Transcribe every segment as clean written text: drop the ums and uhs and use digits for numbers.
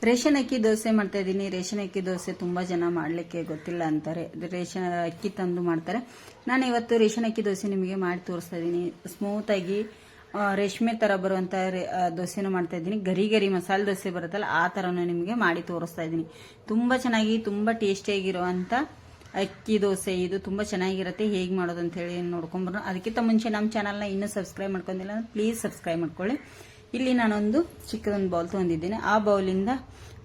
Ration ಅಕ್ಕಿ ದೋಸೆ ಮಾಡ್ತಾ ಇದ್ದೀನಿ. ರೇಷನ್ ಅಕ್ಕಿ ದೋಸೆ ತುಂಬಾ ಜನ ಮಾಡಲಿಕ್ಕೆ ಗೊತ್ತಿಲ್ಲ ಅಂತಾರೆ. ರೇಷನ್ ಅಕ್ಕಿ ತಂದು ಮಾಡ್ತಾರೆ. ನಾನು ಇವತ್ತು ರೇಷನ್ ಅಕ್ಕಿ ದೋಸೆ ನಿಮಗೆ ಮಾಡಿ ತೋರಿಸ್ತಾ ಇದ್ದೀನಿ. ಸ್ಮೂತ್ ಆಗಿ ರೇಷ್ಮೆ ತರ ಬರುವಂತ ದೋಸೆನೂ ಮಾಡ್ತಾ ಇದ್ದೀನಿ. ಗರಿ ಗರಿ ಮಸಾಲೆ ದೋಸೆ ಬರುತ್ತಲ್ಲ ಆ ತರನು ನಿಮಗೆ ಮಾಡಿ ತೋರಿಸ್ತಾ ಇದ್ದೀನಿ. ತುಂಬಾ ಚೆನ್ನಾಗಿ ತುಂಬಾ ಟೇಸ್ಟಿಯಾಗಿರುವಂತ ಅಕ್ಕಿ ದೋಸೆ ಇದು. ತುಂಬಾ ಚೆನ್ನಾಗಿರುತ್ತೆ. ಹೇಗೆ ಮಾಡೋದು ಅಂತ ಹೇಳಿ ನೋಡ್ಕೊಂಡ್ಬರೋಣ. ಅದಕ್ಕಿಂತ ಮುಂಚೆ ನಮ್ಮ ಚಾನಲ್ನ ಇನ್ನೂ ಸಬ್ಸ್ಕ್ರೈಬ್ ಮಾಡ್ಕೊಂಡಿಲ್ಲ ಅಂದ್ರೆ ಪ್ಲೀಸ್ ಸಬ್ಸ್ಕ್ರೈಬ್ ಮಾಡ್ಕೊಳ್ಳಿ. ಇಲ್ಲಿ ನಾನೊಂದು ಚಿಕ್ಕದೊಂದು ಬೌಲ್ ತೊಗೊಂಡಿದ್ದೀನಿ. ಆ ಬೌಲಿಂದ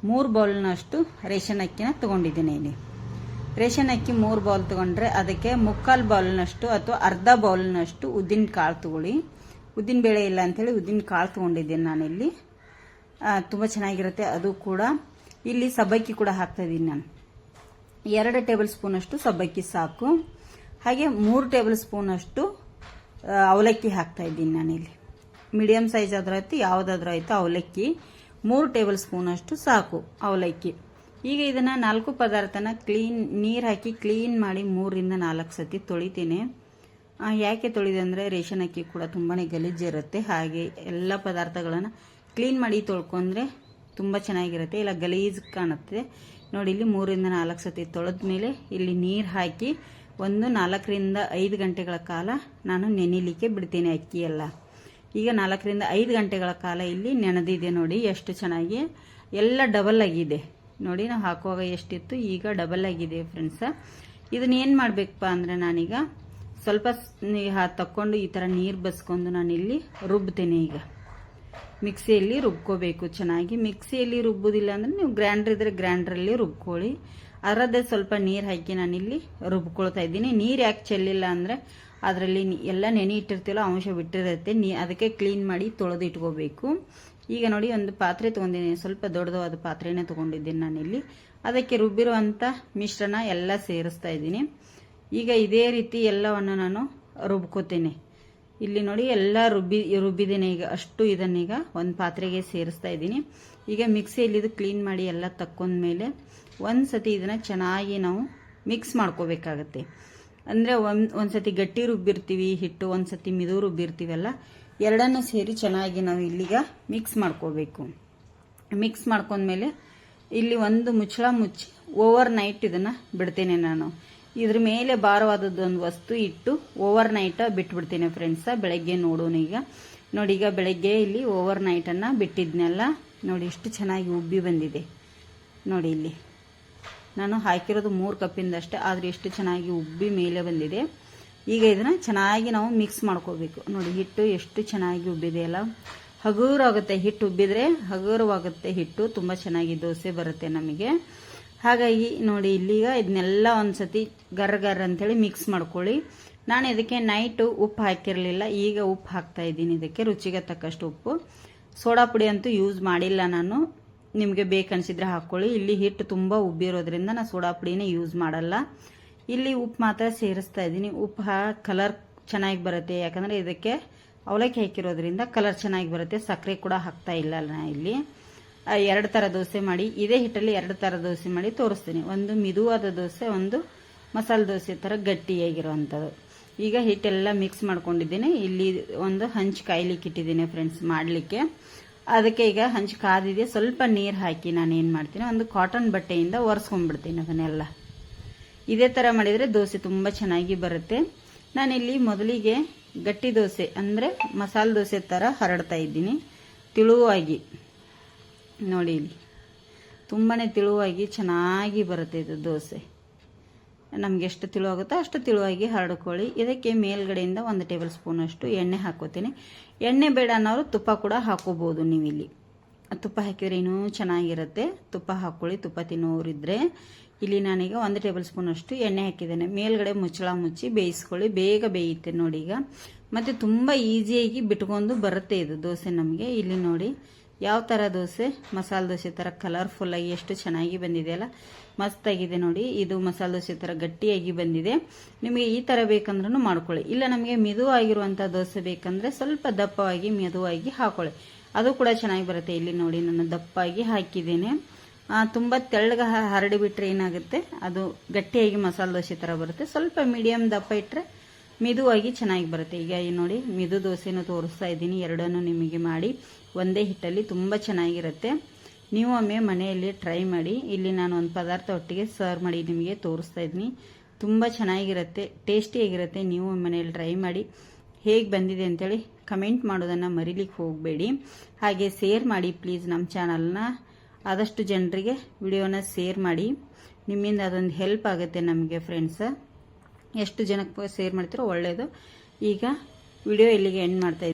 3 ಬೌಲ್ನಷ್ಟು ರೇಷನ್ ಅಕ್ಕಿನ ತಗೊಂಡಿದ್ದೀನಿ. ಇಲ್ಲಿ ರೇಷನ್ ಅಕ್ಕಿ 3 ಬೌಲ್ ತಗೊಂಡ್ರೆ ಅದಕ್ಕೆ 3/4 ಬೌಲ್ನಷ್ಟು ಅಥವಾ ಅರ್ಧ ಬೌಲ್ನಷ್ಟು ಉದ್ದಿನ ಕಾಳು ತಗೊಳ್ಳಿ. ಉದ್ದಿನ ಬೇಳೆ ಇಲ್ಲ ಅಂತೇಳಿ ಉದ್ದಿನ ಕಾಳು ತಗೊಂಡಿದ್ದೀನಿ ನಾನಿಲ್ಲಿ. ತುಂಬ ಚೆನ್ನಾಗಿರುತ್ತೆ ಅದು ಕೂಡ. ಇಲ್ಲಿ ಸಬ್ಬಕ್ಕಿ ಕೂಡ ಹಾಕ್ತಾ ಇದ್ದೀನಿ ನಾನು. 2 ಟೇಬಲ್ ಸ್ಪೂನ್ ಅಷ್ಟು ಸಬ್ಬಕ್ಕಿ ಸಾಕು. ಹಾಗೆ 3 ಟೇಬಲ್ ಸ್ಪೂನ್ ಅಷ್ಟು ಅವಲಕ್ಕಿ ಹಾಕ್ತಾ ಇದ್ದೀನಿ ನಾನಿಲ್ಲಿ. ಮೀಡಿಯಂ ಸೈಜ್ ಆದ್ರೂ ಆಯ್ತು, ಯಾವುದಾದ್ರೂ ಆಯ್ತು. ಅವಲಕ್ಕಿ 3 ಟೇಬಲ್ ಸ್ಪೂನ್ ಅಷ್ಟು ಸಾಕು ಅವಲಕ್ಕಿ. ಈಗ ಇದನ್ನ 4 ಪದಾರ್ಥನ ನೀರು ಹಾಕಿ ಕ್ಲೀನ್ ಮಾಡಿ 3ರಿಂದ 4 ಸತಿ ತೊಳಿತೀನಿ. ಯಾಕೆ ತೊಳಿದೆ ಅಂದರೆ ರೇಷನ್ ಅಕ್ಕಿ ಕೂಡ ತುಂಬಾನೇ ಗಲೀಜಿರುತ್ತೆ. ಹಾಗೆ ಎಲ್ಲ ಪದಾರ್ಥಗಳನ್ನು ಕ್ಲೀನ್ ಮಾಡಿ ತೊಳ್ಕೊಂಡ್ರೆ ತುಂಬ ಚೆನ್ನಾಗಿರುತ್ತೆ. ಇಲ್ಲ ಗಲೀಜ್ ಕಾಣುತ್ತೆ ನೋಡಿ. ಇಲ್ಲಿ 3ರಿಂದ 4 ಸತಿ ತೊಳೆದ ಮೇಲೆ ಇಲ್ಲಿ ನೀರು ಹಾಕಿ ಒಂದು 4ರಿಂದ 5 ಗಂಟೆಗಳ ಕಾಲ ನಾನು ನೆನೆಯಲಿಕ್ಕೆ ಬಿಡ್ತೀನಿ ಅಕ್ಕಿ ಎಲ್ಲ. ಈಗ 4ರಿಂದ 5 ಗಂಟೆಗಳ ಕಾಲ ಇಲ್ಲಿ ನೆನೆದಿದೆ ನೋಡಿ. ಎಷ್ಟು ಚೆನ್ನಾಗಿ ಎಲ್ಲ ಡಬಲ್ ಆಗಿದೆ ನೋಡಿ. ನಾವು ಹಾಕುವಾಗ ಎಷ್ಟಿತ್ತು ಈಗ ಡಬಲ್ ಆಗಿದೆ ಫ್ರೆಂಡ್ಸ್. ಇದನ್ನ ಏನು ಮಾಡಬೇಕಪ್ಪ ಅಂದರೆ ನಾನೀಗ ಸ್ವಲ್ಪ ತಕ್ಕೊಂಡು ಈ ಥರ ನೀರು ಬಸ್ಕೊಂಡು ನಾನಿಲ್ಲಿ ರುಬ್ತೇನೆ. ಈಗ ಮಿಕ್ಸಿಯಲ್ಲಿ ರುಬ್ಕೋಬೇಕು ಚೆನ್ನಾಗಿ. ಮಿಕ್ಸಿಯಲ್ಲಿ ರುಬ್ಬೋದಿಲ್ಲ ಅಂದರೆ ನೀವು ಗ್ರೈಂಡರ್ ಇದ್ರೆ ಗ್ರೈಂಡ್ರಲ್ಲಿ ರುಬ್ಕೊಳ್ಳಿ. ಅದರದ್ದೇ ಸ್ವಲ್ಪ ನೀರು ಹಾಕಿ ನಾನಿಲ್ಲಿ ರುಬ್ಕೊಳ್ತಾ ಇದ್ದೀನಿ. ನೀರು ಯಾಕೆ ಚೆಲ್ಲಿಲ್ಲ ಅಂದರೆ ಅದರಲ್ಲಿ ಎಲ್ಲ ನೆನೆ ಇಟ್ಟಿರ್ತೀವಲ್ಲ ಅಂಶ ಬಿಟ್ಟಿರುತ್ತೆ. ಅದಕ್ಕೆ ಕ್ಲೀನ್ ಮಾಡಿ ತೊಳೆದು ಇಟ್ಕೋಬೇಕು. ಈಗ ನೋಡಿ ಒಂದು ಪಾತ್ರೆ ತೊಗೊಂಡಿದ್ದೀನಿ. ಸ್ವಲ್ಪ ದೊಡ್ಡದಾದ ಪಾತ್ರೆನೇ ತೊಗೊಂಡಿದ್ದೀನಿ ನಾನಿಲ್ಲಿ. ಅದಕ್ಕೆ ರುಬ್ಬಿರುವಂಥ ಮಿಶ್ರಣ ಎಲ್ಲ ಸೇರಿಸ್ತಾ ಇದ್ದೀನಿ. ಈಗ ಇದೇ ರೀತಿ ಎಲ್ಲವನ್ನು ನಾನು ರುಬ್ಕೋತೇನೆ. ಇಲ್ಲಿ ನೋಡಿ ಎಲ್ಲ ರುಬ್ಬಿದ್ದೇನೆ. ಈಗ ಅಷ್ಟು ಇದನ್ನೀಗ ಒಂದು ಪಾತ್ರೆಗೆ ಸೇರಿಸ್ತಾ ಇದ್ದೀನಿ. ಈಗ ಮಿಕ್ಸಿಯಲ್ಲಿ ಇದು ಕ್ಲೀನ್ ಮಾಡಿ ಎಲ್ಲ ತಕ್ಕೊಂಡ್ಮೇಲೆ ಒಂದು ಸತಿ ಇದನ್ನು ಚೆನ್ನಾಗಿ ನಾವು ಮಿಕ್ಸ್ ಮಾಡ್ಕೋಬೇಕಾಗತ್ತೆ. ಅಂದರೆ ಒಂದ್ಸತಿ ಗಟ್ಟಿ ರುಬ್ಬಿರ್ತೀವಿ ಹಿಟ್ಟು, ಒಂದ್ಸತಿ ಮಿದು ರುಬ್ಬಿರ್ತೀವಲ್ಲ, ಎರಡನ್ನೂ ಸೇರಿ ಚೆನ್ನಾಗಿ ನಾವು ಇಲ್ಲಿಗ ಮಿಕ್ಸ್ ಮಾಡ್ಕೋಬೇಕು. ಮಿಕ್ಸ್ ಮಾಡ್ಕೊಂಡ್ಮೇಲೆ ಇಲ್ಲಿ ಒಂದು ಮುಚ್ಚಳ ಮುಚ್ಚಿ ಓವರ್ ನೈಟ್ ಇದನ್ನು ಬಿಡ್ತೇನೆ ನಾನು. ಇದ್ರ ಮೇಲೆ ಭಾರವಾದದ್ದೊಂದು ವಸ್ತು ಇಟ್ಟು ಓವರ್ ನೈಟ್ ಬಿಟ್ಬಿಡ್ತೇನೆ ಫ್ರೆಂಡ್ಸ. ಬೆಳಗ್ಗೆ ನೋಡೋಣ. ಈಗ ನೋಡಿ, ಈಗ ಬೆಳಗ್ಗೆ ಇಲ್ಲಿ ಓವರ್ ನೈಟನ್ನು ಬಿಟ್ಟಿದ್ನೆಲ್ಲ ನೋಡಿ ಎಷ್ಟು ಚೆನ್ನಾಗಿ ಉಬ್ಬಿ ಬಂದಿದೆ ನೋಡಿ. ಇಲ್ಲಿ ನಾನು ಹಾಕಿರೋದು 3 ಕಪ್ಪಿಂದಷ್ಟೇ, ಆದರೆ ಎಷ್ಟು ಚೆನ್ನಾಗಿ ಉಬ್ಬಿ ಮೇಲೆ ಬಂದಿದೆ. ಈಗ ಇದನ್ನು ಚೆನ್ನಾಗಿ ನಾವು ಮಿಕ್ಸ್ ಮಾಡ್ಕೋಬೇಕು ನೋಡಿ. ಹಿಟ್ಟು ಎಷ್ಟು ಚೆನ್ನಾಗಿ ಉಬ್ಬಿದೆ ಅಲ್ಲ. ಹಗುರಾಗುತ್ತೆ ಹಿಟ್ಟು. ಉಬ್ಬಿದ್ರೆ ಹಗುರವಾಗುತ್ತೆ ಹಿಟ್ಟು. ತುಂಬ ಚೆನ್ನಾಗಿ ದೋಸೆ ಬರುತ್ತೆ ನಮಗೆ. ಹಾಗಾಗಿ ನೋಡಿ ಇಲ್ಲಿಗ ಇದನ್ನೆಲ್ಲ ಒಂದ್ಸತಿ ಗರ್ ಅಂತೇಳಿ ಮಿಕ್ಸ್ ಮಾಡ್ಕೊಳ್ಳಿ. ನಾನು ಇದಕ್ಕೆ ನೈಟು ಉಪ್ಪು ಹಾಕಿರಲಿಲ್ಲ. ಈಗ ಉಪ್ಪು ಹಾಕ್ತಾ ಇದ್ದೀನಿ. ಇದಕ್ಕೆ ರುಚಿಗೆ ತಕ್ಕಷ್ಟು ಉಪ್ಪು. ಸೋಡಾ ಪುಡಿ ಅಂತೂ ಯೂಸ್ ಮಾಡಿಲ್ಲ ನಾನು. ನಿಮಗೆ ಬೇಕನ್ಸಿದ್ರೆ ಹಾಕ್ಕೊಳ್ಳಿ. ಇಲ್ಲಿ ಹಿಟ್ಟು ತುಂಬ ಉಬ್ಬಿರೋದ್ರಿಂದ ನಾನು ಸೋಡಾ ಪುಡಿನೇ ಯೂಸ್ ಮಾಡಲ್ಲ. ಇಲ್ಲಿ ಉಪ್ಪು ಮಾತ್ರ ಸೇರಿಸ್ತಾ ಇದ್ದೀನಿ. ಉಪ್ಪು ಕಲರ್ ಚೆನ್ನಾಗಿ ಬರುತ್ತೆ. ಯಾಕಂದರೆ ಇದಕ್ಕೆ ಅವಲಕ್ಕಿ ಹಾಕಿರೋದ್ರಿಂದ ಕಲರ್ ಚೆನ್ನಾಗಿ ಬರುತ್ತೆ. ಸಕ್ಕರೆ ಕೂಡ ಹಾಕ್ತಾ ಇಲ್ಲ ನಾನು ಇಲ್ಲಿ. 2 ಥರ ದೋಸೆ ಮಾಡಿ, ಇದೇ ಹಿಟ್ಟಲ್ಲಿ 2 ಥರ ದೋಸೆ ಮಾಡಿ ತೋರಿಸ್ತೀನಿ. ಒಂದು ಮಿದುವಾದ ದೋಸೆ, ಒಂದು ಮಸಾಲೆ ದೋಸೆ ಥರ ಗಟ್ಟಿಯಾಗಿರೋವಂಥದ್ದು. ಈಗ ಹಿಟ್ಟೆಲ್ಲ ಮಿಕ್ಸ್ ಮಾಡ್ಕೊಂಡಿದ್ದೀನಿ. ಇಲ್ಲಿ ಒಂದು ಹಂಚು ಕಾಯ್ಲಿಕ್ಕೆ ಇಟ್ಟಿದ್ದೀನಿ ಫ್ರೆಂಡ್ಸ್ ಮಾಡಲಿಕ್ಕೆ. ಅದಕ್ಕೆ ಈಗ ಹಂಚು ಕಾದಿದೆ. ಸ್ವಲ್ಪ ನೀರು ಹಾಕಿ ನಾನು ಏನು ಮಾಡ್ತೀನಿ, ಒಂದು ಕಾಟನ್ ಬಟ್ಟೆಯಿಂದ ಒರೆಸ್ಕೊಂಡ್ಬಿಡ್ತೀನಿ ಅದನ್ನೆಲ್ಲ. ಇದೇ ಥರ ಮಾಡಿದರೆ ದೋಸೆ ತುಂಬ ಚೆನ್ನಾಗಿ ಬರುತ್ತೆ. ನಾನಿಲ್ಲಿ ಮೊದಲಿಗೆ ಗಟ್ಟಿ ದೋಸೆ ಅಂದರೆ ಮಸಾಲೆ ದೋಸೆ ಥರ ಹರಡ್ತಾ ಇದ್ದೀನಿ. ತಿಳುವಾಗಿ ನೋಡಿ, ಇಲ್ಲಿ ತುಂಬಾ ತಿಳುವಾಗಿ ಚೆನ್ನಾಗಿ ಬರುತ್ತೆ ಇದು ದೋಸೆ. ನಮಗೆ ಎಷ್ಟು ತಿಳುವಾಗುತ್ತೋ ಅಷ್ಟು ತಿಳುವಾಗಿ ಹರಡ್ಕೊಳ್ಳಿ. ಇದಕ್ಕೆ ಮೇಲ್ಗಡೆಯಿಂದ 1 ಟೇಬಲ್ ಸ್ಪೂನ್ ಅಷ್ಟು ಎಣ್ಣೆ ಹಾಕೋತೀನಿ. ಎಣ್ಣೆ ಬೇಡ ಅನ್ನೋರು ತುಪ್ಪ ಕೂಡ ಹಾಕೋಬಹುದು. ನೀವು ಇಲ್ಲಿ ತುಪ್ಪ ಹಾಕಿದ್ರೆ ಇನ್ನೂ ಚೆನ್ನಾಗಿರುತ್ತೆ. ತುಪ್ಪ ಹಾಕ್ಕೊಳ್ಳಿ ತುಪ್ಪ ತಿನ್ನೋರಿದ್ರೆ. ಇಲ್ಲಿ ನಾನೀಗ 1 ಟೇಬಲ್ ಸ್ಪೂನ್ ಅಷ್ಟು ಎಣ್ಣೆ ಹಾಕಿದ್ದೇನೆ. ಮೇಲ್ಗಡೆ ಮುಚ್ಚಳ ಮುಚ್ಚಿ ಬೇಯಿಸ್ಕೊಳ್ಳಿ. ಬೇಗ ಬೇಯುತ್ತೆ ನೋಡಿ. ಈಗ ಮತ್ತೆ ತುಂಬ ಈಸಿಯಾಗಿ ಬಿಟ್ಕೊಂಡು ಬರುತ್ತೆ ಇದು ದೋಸೆ ನಮಗೆ. ಇಲ್ಲಿ ನೋಡಿ ಯಾವ ಥರ ದೋಸೆ, ಮಸಾಲೆ ದೋಸೆ ಥರ ಕಲರ್ಫುಲ್ಲಾಗಿ ಎಷ್ಟು ಚೆನ್ನಾಗಿ ಬಂದಿದೆ ಅಲ್ಲ. ಮಸ್ತಾಗಿದೆ ನೋಡಿ. ಇದು ಮಸಾಲೆ ದೋಸೆ ಥರ ಗಟ್ಟಿಯಾಗಿ ಬಂದಿದೆ. ನಿಮಗೆ ಈ ಥರ ಬೇಕಂದ್ರೂ ಮಾಡ್ಕೊಳ್ಳಿ. ಇಲ್ಲ ನಮಗೆ ಮೆದುವಾಗಿರುವಂಥ ದೋಸೆ ಬೇಕಂದರೆ ಸ್ವಲ್ಪ ದಪ್ಪವಾಗಿ ಮೆದುವಾಗಿ ಹಾಕೊಳ್ಳಿ. ಅದು ಕೂಡ ಚೆನ್ನಾಗಿ ಬರುತ್ತೆ. ಇಲ್ಲಿ ನೋಡಿ ನಾನು ದಪ್ಪಾಗಿ ಹಾಕಿದ್ದೇನೆ. ತುಂಬ ತೆಳ್ಳಗೆ ಹರಡಿಬಿಟ್ರೆ ಏನಾಗುತ್ತೆ, ಅದು ಗಟ್ಟಿಯಾಗಿ ಮಸಾಲೆ ದೋಸೆ ಥರ ಬರುತ್ತೆ. ಸ್ವಲ್ಪ ಮೀಡಿಯಂ ದಪ್ಪ ಇಟ್ಟರೆ ಮಿದುವಾಗಿ ಚೆನ್ನಾಗಿ ಬರುತ್ತೆ. ಈಗ ನೋಡಿ ಮಿದು ದೋಸೆನೂ ತೋರಿಸ್ತಾ ಇದ್ದೀನಿ. ಎರಡನ್ನೂ ನಿಮಗೆ ಮಾಡಿ ಒಂದೇ ಹಿಟ್ಟಲ್ಲಿ ತುಂಬ ಚೆನ್ನಾಗಿರುತ್ತೆ. ನೀವು ಒಮ್ಮೆ ಮನೆಯಲ್ಲಿ ಟ್ರೈ ಮಾಡಿ. ಇಲ್ಲಿ ನಾನು ಒಂದು ಪದಾರ್ಥ ಒಟ್ಟಿಗೆ ಸರ್ವ್ ಮಾಡಿ ನಿಮಗೆ ತೋರಿಸ್ತಾ ಇದ್ದೀನಿ. ತುಂಬ ಚೆನ್ನಾಗಿರುತ್ತೆ, ಟೇಸ್ಟಿಯಾಗಿರುತ್ತೆ. ನೀವು ಮನೆಯಲ್ಲಿ ಟ್ರೈ ಮಾಡಿ. ಹೇಗೆ ಬಂದಿದೆ ಅಂತೇಳಿ ಕಮೆಂಟ್ ಮಾಡೋದನ್ನು ಮರಿಲಿಕ್ಕೆ ಹೋಗಬೇಡಿ. ಹಾಗೆ ಶೇರ್ ಮಾಡಿ ಪ್ಲೀಸ್. ನಮ್ಮ ಚಾನಲ್ನ ಆದಷ್ಟು ಜನರಿಗೆ ವಿಡಿಯೋನ ಶೇರ್ ಮಾಡಿ. ನಿಮ್ಮಿಂದ ಅದೊಂದು ಹೆಲ್ಪ್ ಆಗುತ್ತೆ ನಮಗೆ ಫ್ರೆಂಡ್ಸ್. ಎಷ್ಟು ಜನಕ್ಕೆ ಶೇರ್ ಮಾಡ್ತೀರೋ ಒಳ್ಳೆಯದು. ಈಗ ವಿಡಿಯೋ ಇಲ್ಲಿಗೆ ಎಂಡ್ ಮಾಡ್ತಾ ಇದ್ದೀನಿ.